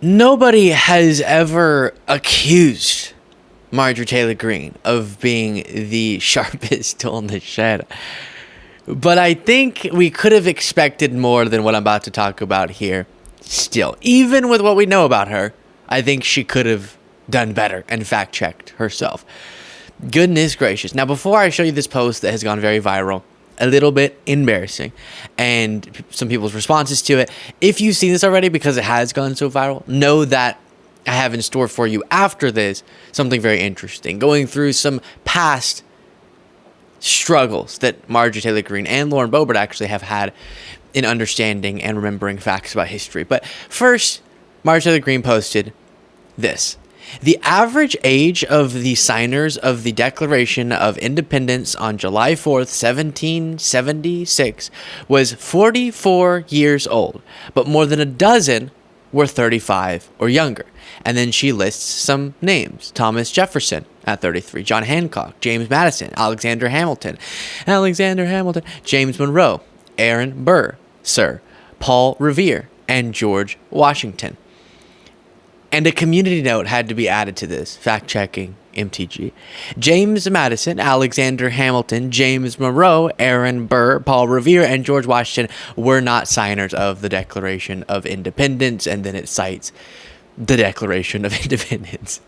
Nobody has ever accused Marjorie Taylor Greene of being the sharpest tool in the shed. But I think we could have expected more than what I'm about to talk about here. Still, even with what we know about her, I think she could have done better and fact-checked herself. Goodness gracious. Now, before I show you this post that has gone very viral, a little bit embarrassing, and some people's responses to it, if you've seen this already because it has gone so viral, know that I have in store for you after this something very interesting, going through some past struggles that Marjorie Taylor Greene and Lauren Boebert actually have had in understanding and remembering facts about history. But first, Marjorie Taylor Greene posted this. The average age of the signers of the Declaration of Independence on July 4th, 1776 was 44 years old, but more than a dozen were 35 or younger. And then she lists some names. Thomas Jefferson at 33, John Hancock, James Madison, Alexander Hamilton, James Monroe, Aaron Burr, Sir, Paul Revere, and George Washington. And a community note had to be added to this, fact-checking MTG. James Madison, Alexander Hamilton, James Monroe, Aaron Burr, Paul Revere, and George Washington were not signers of the Declaration of Independence, and then it cites the Declaration of Independence.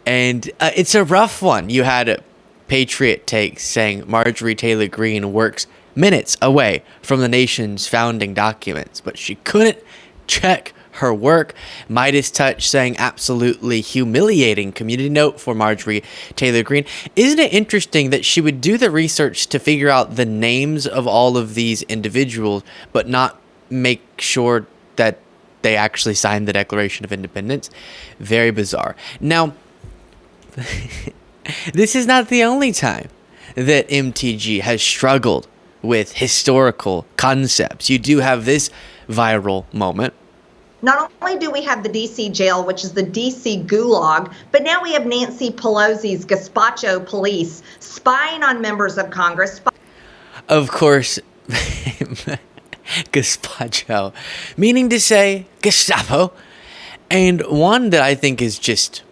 And it's a rough one. You had Patriot Takes saying Marjorie Taylor Greene works minutes away from the nation's founding documents, but she couldn't check her work. Midas Touch saying absolutely humiliating community note for Marjorie Taylor Greene. Isn't it interesting that she would do the research to figure out the names of all of these individuals, but not make sure that they actually signed the Declaration of Independence? Very bizarre. Now, this is not the only time that MTG has struggled with historical concepts. You do have this viral moment. Not only do we have the D.C. jail, which is the D.C. gulag, but now we have Nancy Pelosi's gazpacho police spying on members of Congress. Of course, gazpacho, meaning to say Gestapo. And one that I think is just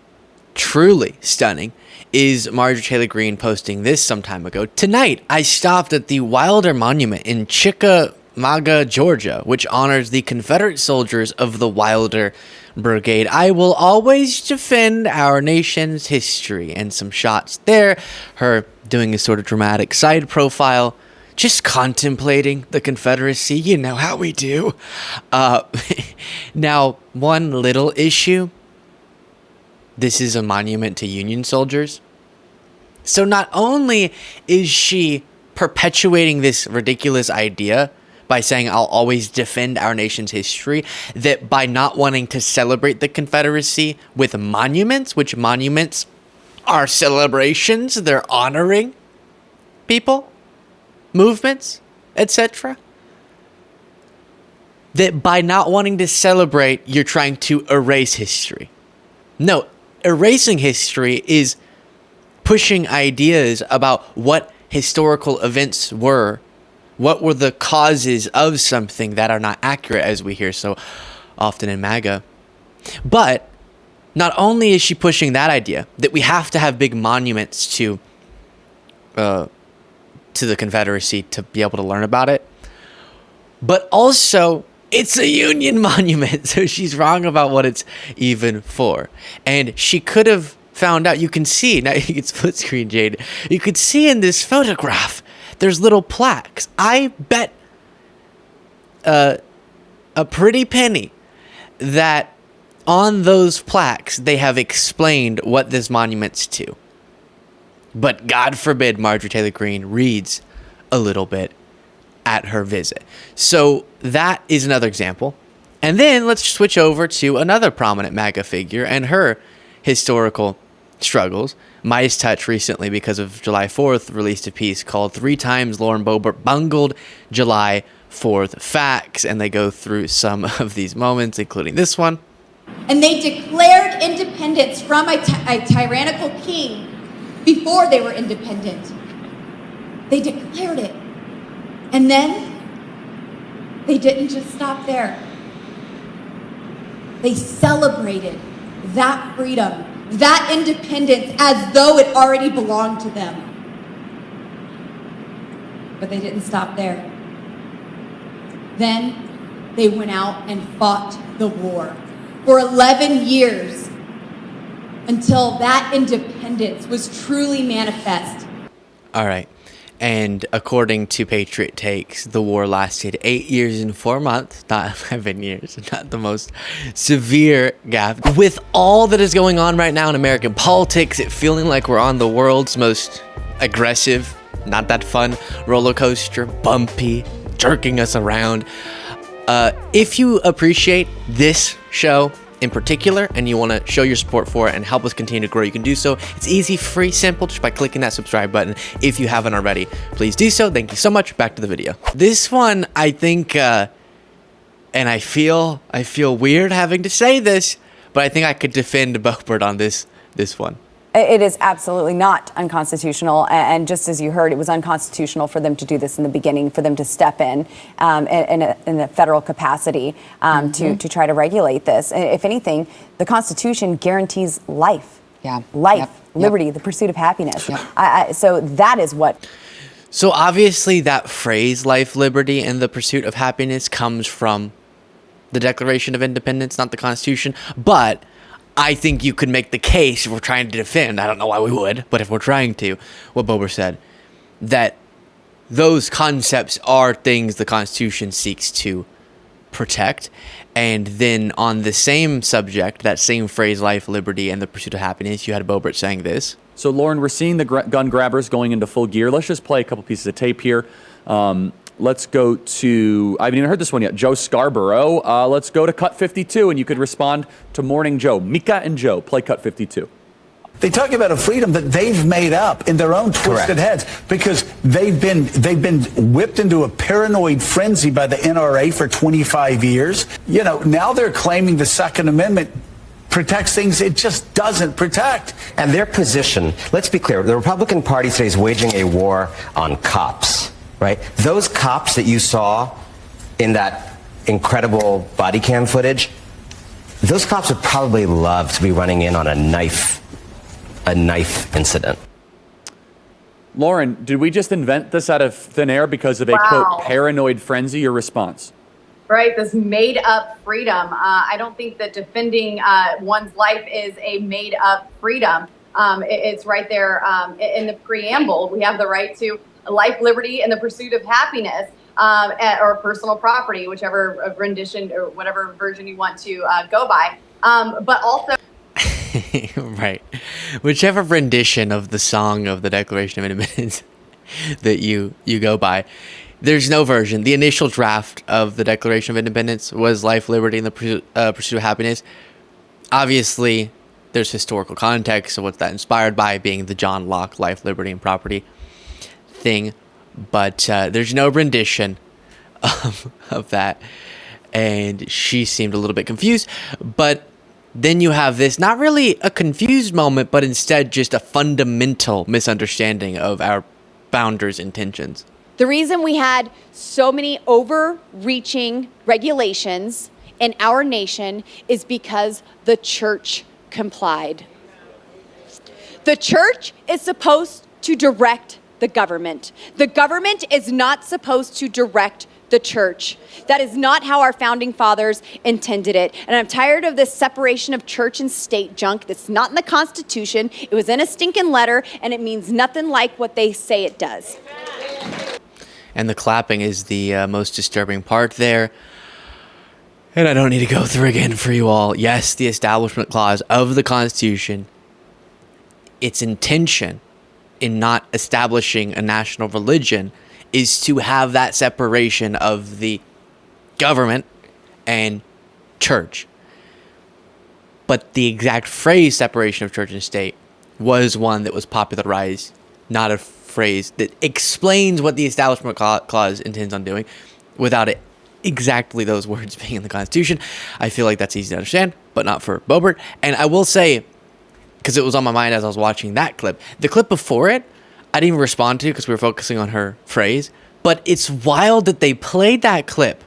truly stunning is Marjorie Taylor Greene posting this some time ago. Tonight, I stopped at the Wilder Monument in Chickamauga, Georgia, which honors the Confederate soldiers of the Wilder Brigade. I will always defend our nation's history. And some shots there, her doing a sort of dramatic side profile, just contemplating the Confederacy. You know how we do. Now, one little issue. This is a monument to Union soldiers. So not only is she perpetuating this ridiculous idea by saying I'll always defend our nation's history, that by not wanting to celebrate the Confederacy with monuments, which monuments are celebrations, they're honoring people, movements, etc. That by not wanting to celebrate, you're trying to erase history. No, erasing history is pushing ideas about what historical events were. What were the causes of something that are not accurate, as we hear so often in MAGA? But not only is she pushing that idea, that we have to have big monuments to the Confederacy to be able to learn about it, but also it's a Union monument, so she's wrong about what it's even for. And she could have found out. You can see, now you can split screen, Jade. You could see in this photograph, there's little plaques. I bet a pretty penny that on those plaques they have explained what this monument's to. But God forbid Marjorie Taylor Greene reads a little bit at her visit. So that is another example. And then let's switch over to another prominent MAGA figure and her historical struggles. Midas Touch recently, because of July 4th, released a piece called 3 Times Lauren Boebert Bungled July 4th Facts, and they go through some of these moments, including this one. And they declared independence from a tyrannical king before they were independent. They declared it. And then they didn't just stop there. They celebrated that freedom, that independence, as though it already belonged to them. But they didn't stop there. Then they went out and fought the war for 11 years until that independence was truly manifest. All right. And according to Patriot Takes, the war lasted 8 years and 4 months, not 11 years, not the most severe gap. With all that is going on right now in American politics, it feeling like we're on the world's most aggressive, not that fun roller coaster, bumpy, jerking us around. If you appreciate this show in particular and you want to show your support for it and help us continue to grow, you can do so. It's easy, free, simple, just by clicking that subscribe button. If you haven't already, please do so. Thank you so much. Back to the video. This one, I think, and I feel weird having to say this, but I think I could defend Boebert on this one. It is absolutely not unconstitutional, and just as you heard, it was unconstitutional for them to do this in the beginning, for them to step in a federal capacity to try to regulate this. If anything, the Constitution guarantees life, liberty, the pursuit of happiness. So that is what. So obviously that phrase, life, liberty, and the pursuit of happiness, comes from the Declaration of Independence, not the Constitution, but I think you could make the case, if we're trying to defend, I don't know why we would, but if we're trying to, what Boebert said, that those concepts are things the Constitution seeks to protect. And then on the same subject, that same phrase, life, liberty, and the pursuit of happiness, you had Boebert saying this. So, Lauren, we're seeing the gun grabbers going into full gear. Let's just play a couple pieces of tape here. Let's go to, I haven't even heard this one yet, Joe Scarborough. Let's go to Cut 52, and you could respond to Morning Joe. Mika and Joe, play Cut 52. They talk about a freedom that they've made up in their own twisted heads because they've been whipped into a paranoid frenzy by the NRA for 25 years. You know, now they're claiming the Second Amendment protects things it just doesn't protect. And their position, let's be clear, the Republican Party today is waging a war on cops. Right? Those cops that you saw in that incredible body cam footage, those cops would probably love to be running in on a knife incident. Lauren, did we just invent this out of thin air because of a, quote, paranoid frenzy? Your response? Right, this made-up freedom. I don't think that defending one's life is a made-up freedom. It's right there in the preamble. We have the right to life, liberty, and the pursuit of happiness, or personal property, whichever rendition or whatever version you want to go by. But also, right, whichever rendition of the song of the Declaration of Independence that you go by. There's no version. The initial draft of the Declaration of Independence was life, liberty, and the pursuit of happiness. Obviously, there's historical context of what's that inspired by, being the John Locke life, liberty, and property thing, but there's no rendition of that, and she seemed a little bit confused. But then you have this, not really a confused moment, but instead just a fundamental misunderstanding of our founders' intentions. The reason we had so many overreaching regulations in our nation is because the church complied. The church is supposed to direct the government. The government is not supposed to direct the church. That is not how our founding fathers intended it. And I'm tired of this separation of church and state junk that's not in the Constitution. It was in a stinking letter, and it means nothing like what they say it does. And the clapping is the most disturbing part there. And I don't need to go through again for you all. Yes, the Establishment Clause of the Constitution, its intention in not establishing a national religion is to have that separation of the government and church. But the exact phrase separation of church and state was one that was popularized, not a phrase that explains what the Establishment Clause intends on doing without it exactly those words being in the Constitution. I feel like that's easy to understand, but not for Boebert. And I will say, because it was on my mind as I was watching that clip, the clip before it, I didn't even respond to because we were focusing on her phrase. But it's wild that they played that clip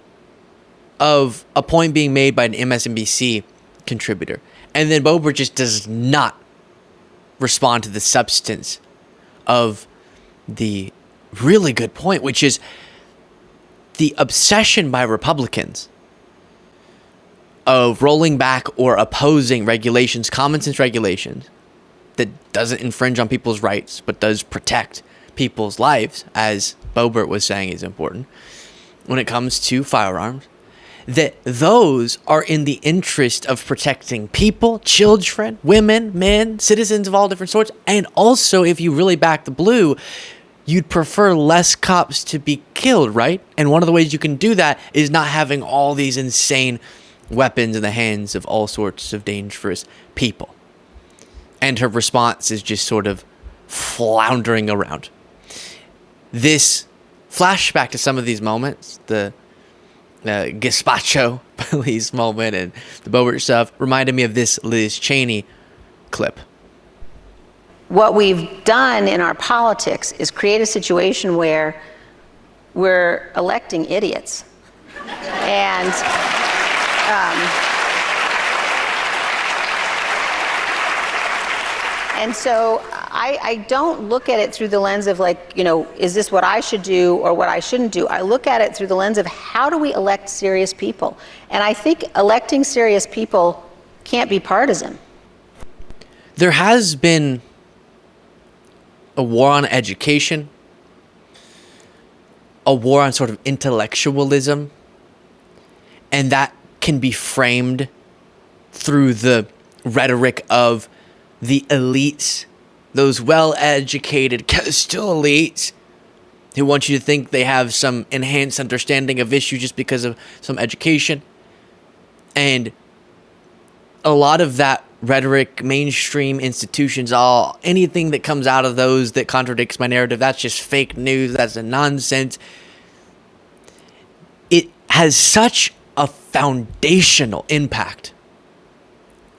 of a point being made by an MSNBC contributor. And then Boebert just does not respond to the substance of the really good point, which is the obsession by Republicans of rolling back or opposing regulations, common sense regulations, that doesn't infringe on people's rights, but does protect people's lives, as Boebert was saying is important when it comes to firearms, that those are in the interest of protecting people, children, women, men, citizens of all different sorts. And also, if you really back the blue, you'd prefer less cops to be killed, right? And one of the ways you can do that is not having all these insane weapons in the hands of all sorts of dangerous people. And her response is just sort of floundering around. This flashback to some of these moments, the gazpacho police moment and the Boebert stuff, reminded me of this Liz Cheney clip. What we've done in our politics is create a situation where we're electing idiots. And so I don't look at it through the lens of like, is this what I should do or what I shouldn't do? I look at it through the lens of how do we elect serious people? And I think electing serious people can't be partisan. There has been a war on education, a war on sort of intellectualism, and that can be framed through the rhetoric of the elites, those well-educated, still elites, who want you to think they have some enhanced understanding of issues just because of some education. And a lot of that rhetoric, mainstream institutions, anything that comes out of those that contradicts my narrative, that's just fake news, that's a nonsense. It has such a foundational impact,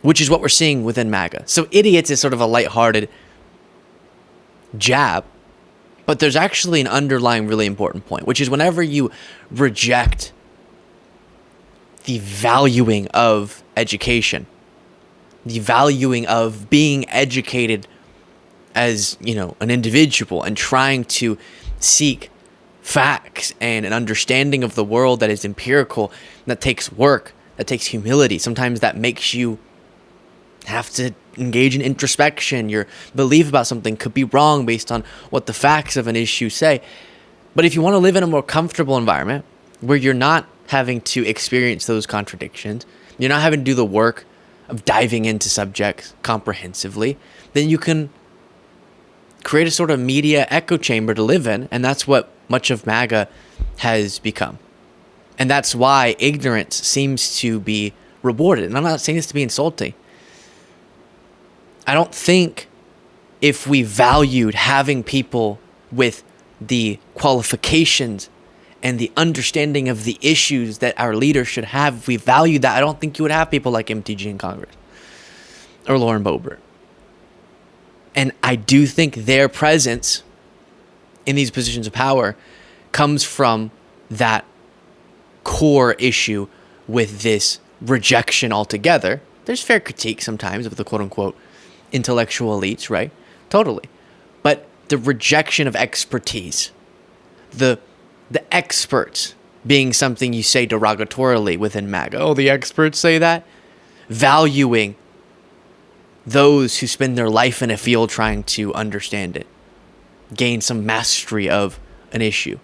which is what we're seeing within MAGA. So idiots is sort of a lighthearted jab, but there's actually an underlying really important point, which is whenever you reject the valuing of education, the valuing of being educated as, an individual and trying to seek facts and an understanding of the world that is empirical, that takes work, that takes humility. Sometimes that makes you have to engage in introspection. Your belief about something could be wrong based on what the facts of an issue say. But if you want to live in a more comfortable environment where you're not having to experience those contradictions, you're not having to do the work of diving into subjects comprehensively, then you can create a sort of media echo chamber to live in, and that's what much of MAGA has become. And that's why ignorance seems to be rewarded. And I'm not saying this to be insulting. I don't think if we valued having people with the qualifications and the understanding of the issues that our leaders should have, if we valued that, I don't think you would have people like MTG in Congress or Lauren Boebert. And I do think their presence in these positions of power comes from that core issue with this rejection altogether. There's fair critique sometimes of the quote-unquote intellectual elites, right? Totally. But the rejection of expertise, the experts being something you say derogatorily within MAGA. Oh, the experts say that? Valuing those who spend their life in a field trying to understand it, gain some mastery of an issue.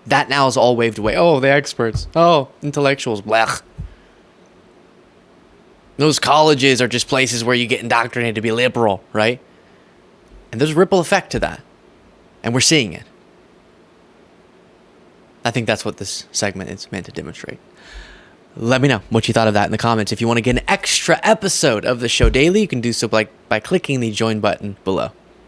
That now is all waved away. Oh, the experts. Oh, intellectuals. Blech. Those colleges are just places where you get indoctrinated to be liberal, right? And there's a ripple effect to that. And we're seeing it. I think that's what this segment is meant to demonstrate. Let me know what you thought of that in the comments. If you want to get an extra episode of the show daily, you can do so by clicking the join button below.